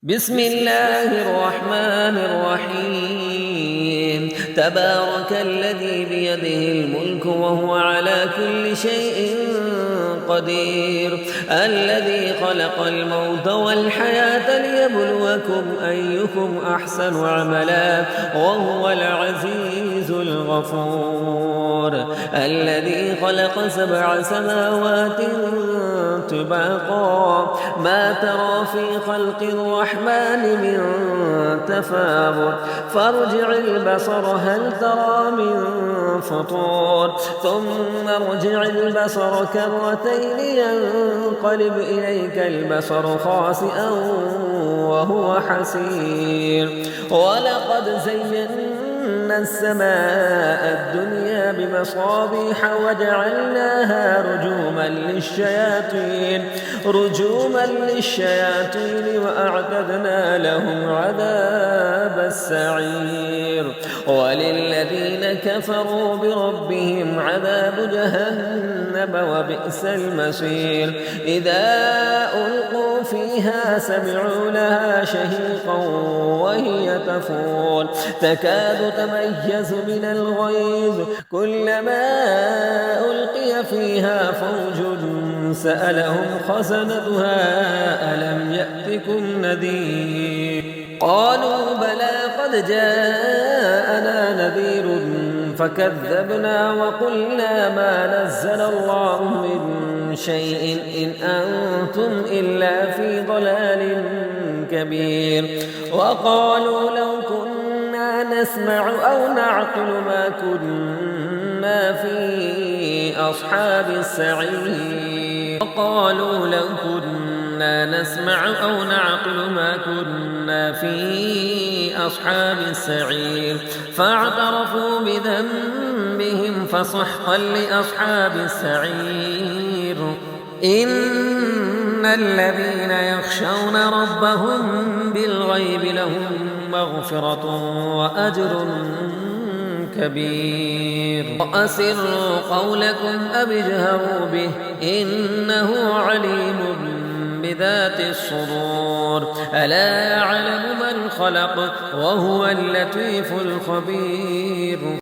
بسم الله الرحمن الرحيم تبارك الذي بيده الملك وهو على كل شيء قدير الذي خلق الموت والحياة ليبلوكم أيكم أحسن عملا وهو العزيز الغفور الذي خلق 7 سماوات طباقا ما ترى في خلق الرحمن من تفاوت فارجع البصر هل ترى من فطور ثم ارجع البصر كرتين ينقلب إليك البصر خاسئا وهو حسير ولقد زينا السماء الدنيا بمصابيح وجعلناها رجوما للشياطين وأعتدنا لهم عذاب السعير وللذين كفروا بربهم عذاب جهنم وبئس المصير إذا ألقوا فيها سمعوا لها شهيقا وهي تفور تكاد تميز من الغيظ كلما ألقي فيها فوج سألهم خزنتها ألم يأتكم نذير قالوا بلى قد جاءنا نذير فكذبنا وقلنا ما نزل الله من شيء إن أنتم إلا في ضلال كبير وقالوا لو كنا نسمع أو نعقل ما كنا في أصحاب السعير وقالوا لو كنا نسمع أو نعقل ما كنا في أصحاب السعير فاعترفوا بذنبهم فسحقا لأصحاب السعير إن الذين يخشون ربهم بالغيب لهم مغفرة وأجر كبير وأسروا قولكم أو اجهروا به إنه عليم بذات الصدور ألا يعلم من خلق وهو اللطيف الخبير